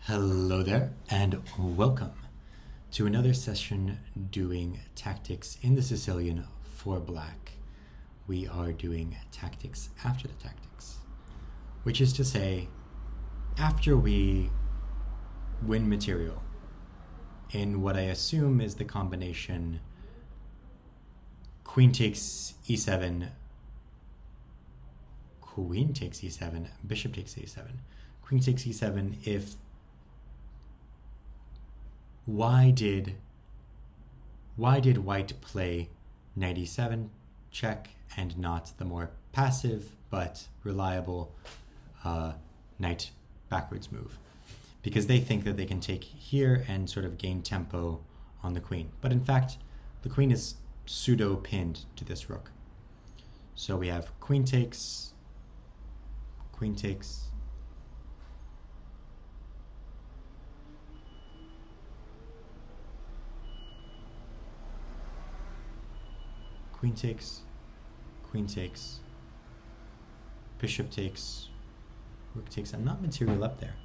Hello there, and welcome to another session doing tactics in the Sicilian for black. We are doing tactics after the tactics, which is to say, after we win material in what I assume is the combination queen takes e7, queen takes e7, bishop takes a7, queen takes e7 if why did white play knight e7 check and not the more passive but reliable knight backwards move? Because they think that they can take here and sort of gain tempo on the queen. But in fact, the queen is pseudo pinned to this rook. So we have queen takes, queen takes, queen takes, queen takes, bishop takes, rook takes. I'm not material up there.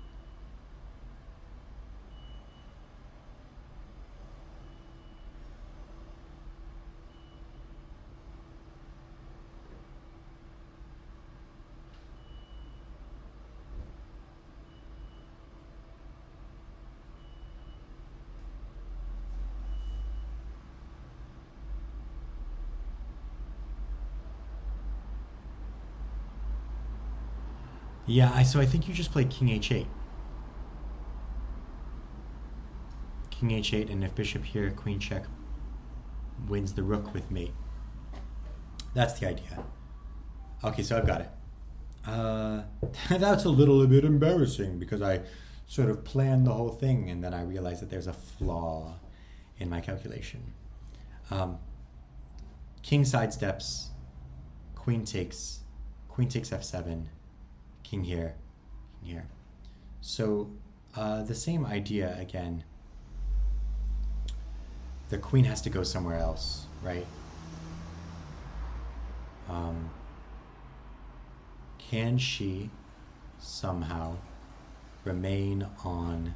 Yeah, so I think you just play king h8. King h8, and if bishop here, queen check wins the rook with mate. That's the idea. Okay, so I've got it. That's a little bit embarrassing because I sort of planned the whole thing and then I realized that there's a flaw in my calculation. King sidesteps, queen takes f7, king here, king here. So the same idea again. The queen has to go somewhere else, right? Can she somehow remain on?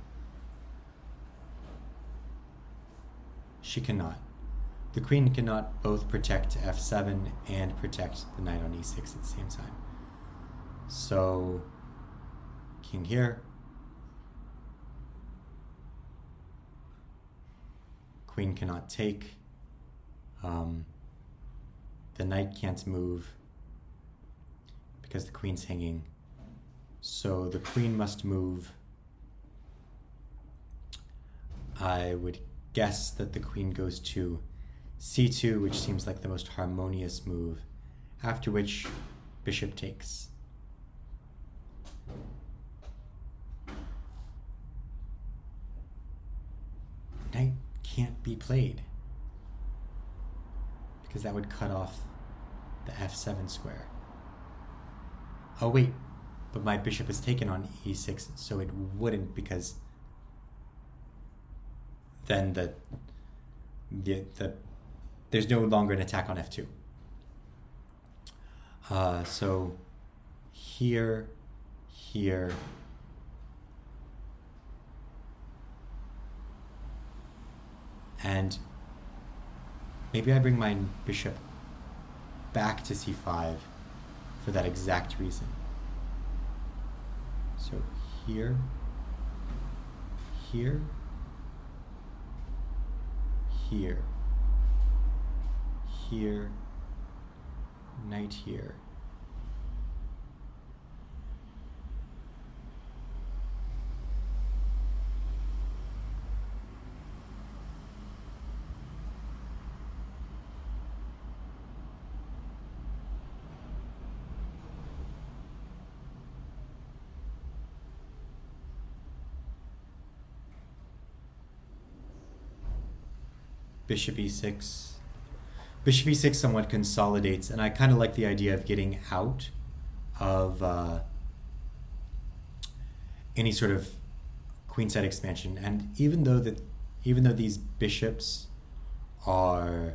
She cannot. The queen cannot both protect f7 and protect the knight on e6 at the same time. So, king here, queen cannot take, the knight can't move because the queen's hanging, so the queen must move. I would guess that the queen goes to c2, which seems like the most harmonious move, after which bishop takes. Knight can't be played because that would cut off the f7 square. Oh wait, but my bishop is taken on e6, so it wouldn't, because then there's no longer an attack on f2. So here, here, and maybe I bring my bishop back to c5 for that exact reason. So here, here, here, here, knight here. Bishop e6. Bishop e6 somewhat consolidates, and I kind of like the idea of getting out of any sort of queenside expansion. And even though these bishops are,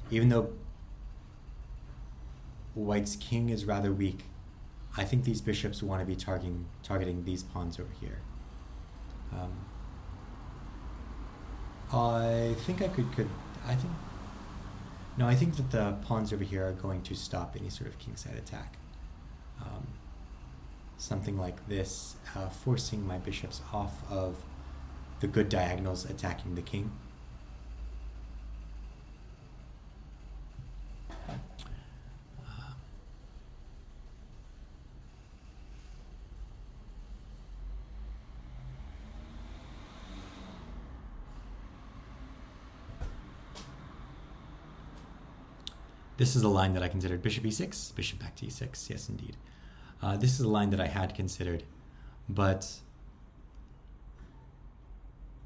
even though white's king is rather weak, I think these bishops want to be targeting these pawns over here. I think I think that the pawns over here are going to stop any sort of kingside attack. Something like this, forcing my bishops off of the good diagonals attacking the king. This is a line that I considered. Bishop e6, bishop back to e6. Yes, indeed. This is a line that I had considered, but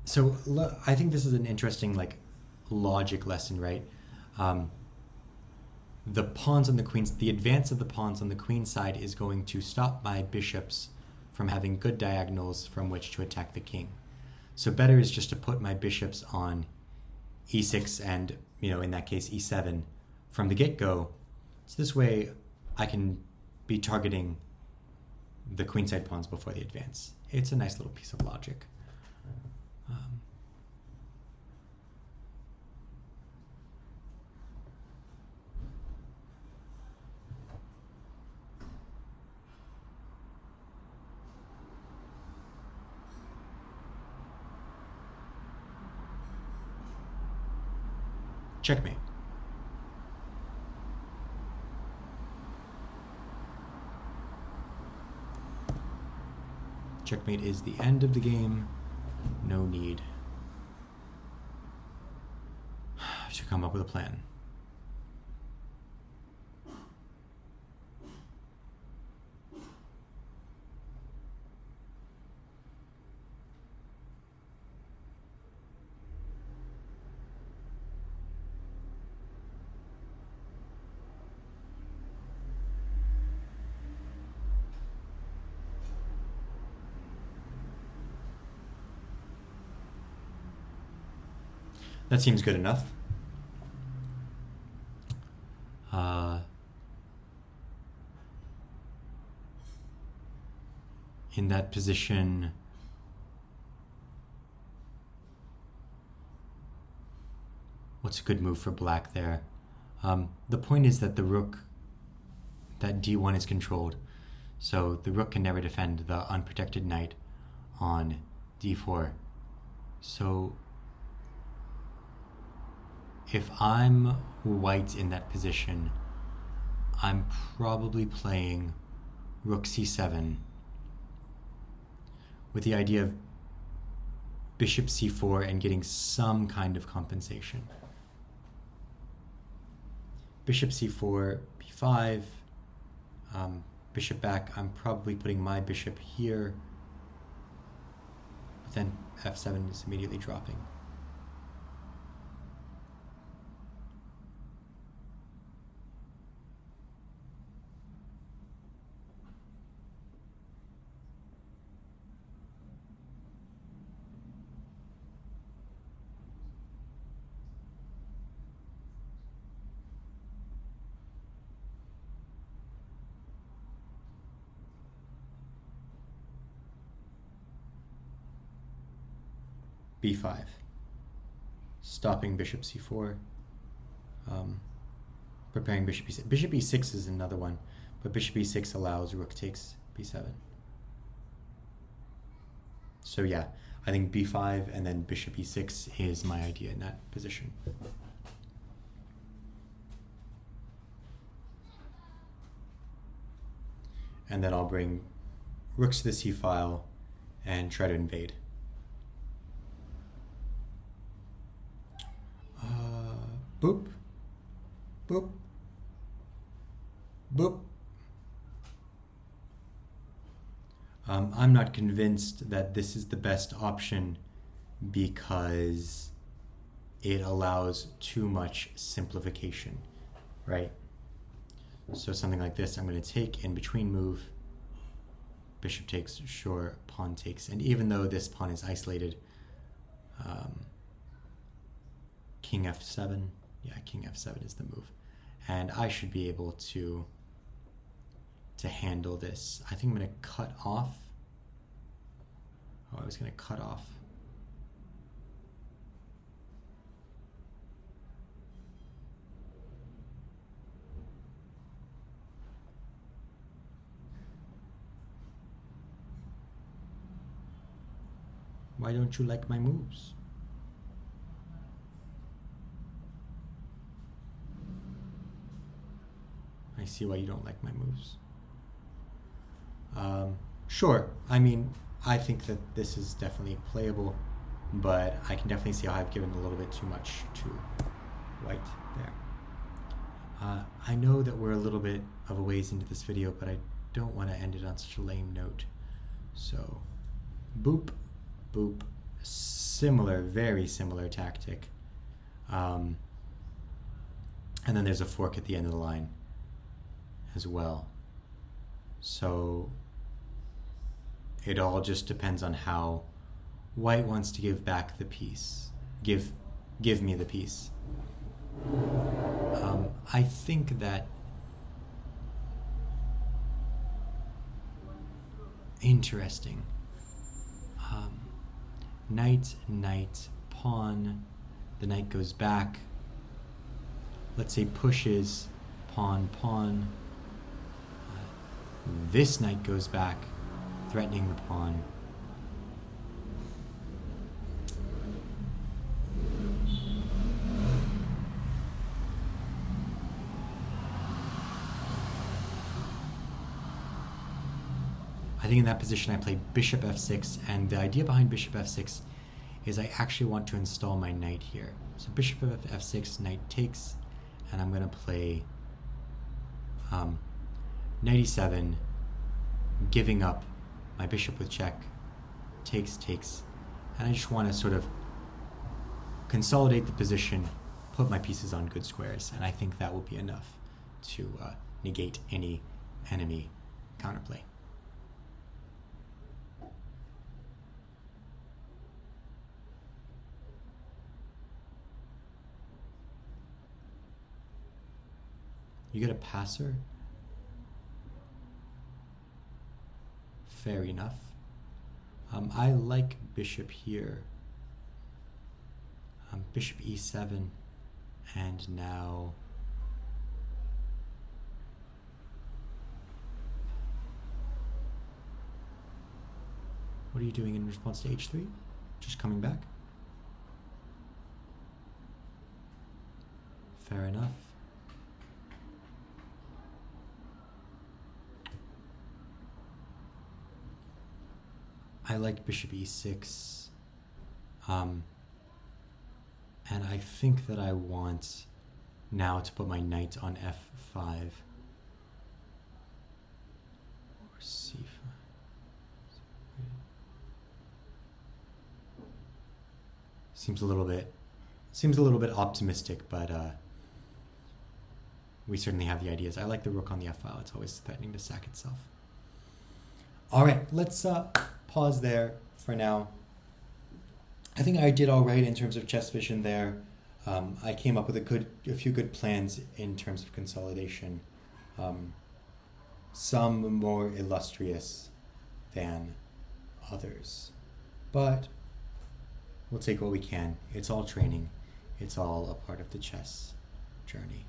so I think this is an interesting like logic lesson, right? The pawns on the queen's, the advance of the pawns on the queen side is going to stop my bishops from having good diagonals from which to attack the king. So better is just to put my bishops on e6 and, in that case, e7 from the get-go. So this way I can be targeting the queenside pawns before the advance. It's a nice little piece of logic. Checkmate. Checkmate is the end of the game. No need to come up with a plan. That seems good enough. In that position, what's a good move for black there? The point is that the rook, that d1 is controlled, so the rook can never defend the unprotected knight on d4. So if I'm white in that position, I'm probably playing rook c7 with the idea of bishop c4 and getting some kind of compensation. Bishop c4, b5, bishop back. I'm probably putting my bishop here, but then f7 is immediately dropping. b5, stopping bishop c4, preparing bishop e6. Bishop e6 is another one, but bishop e6 allows rook takes b7. So yeah, I think b5 and then bishop e6 is my idea in that position. And then I'll bring rooks to the c file and try to invade. Boop, boop, boop. I'm not convinced that this is the best option because it allows too much simplification, right? So something like this, I'm going to take in between move, bishop takes, sure, pawn takes, and even though this pawn is isolated, king f7, yeah, king f7 is the move. And I should be able to to handle this. I think I'm going to cut off. Oh, I was going to cut off. Why don't you like my moves? I see why you don't like my moves. Sure, I mean, I think that this is definitely playable, but I can definitely see how I've given a little bit too much to white there. I know that we're a little bit of a ways into this video, but I don't want to end it on such a lame note. So, boop, boop, similar, very similar tactic. And then there's a fork at the end of the line as well. So it all just depends on how white wants to give back the piece. Give me the piece. I think that interesting. Knight, knight, pawn. The knight goes back. Let's say pushes, pawn, pawn. This knight goes back, threatening the pawn. I think in that position I play bishop f6, and the idea behind bishop f6 is I actually want to install my knight here. So bishop f6, knight takes, and I'm going to play knight e7, giving up my bishop with check, takes, takes, and I just want to sort of consolidate the position, put my pieces on good squares, and I think that will be enough to negate any enemy counterplay. You get a passer? Fair enough. I like bishop here. Bishop e7, and now what are you doing in response to h3? Just coming back? Fair enough. I like bishop e6, and I think that I want now to put my knight on f5 or c5. Seems a little bit optimistic, but we certainly have the ideas. I like the rook on the f file. It's always threatening to sack itself. All right, let's pause there for now. I think I did all right in terms of chess vision there. I came up with a few good plans in terms of consolidation. Some more illustrious than others, but we'll take what we can. It's all training. It's all a part of the chess journey.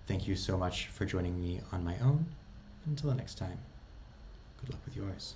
Thank you so much for joining me on my own. Until the next time, good luck with yours.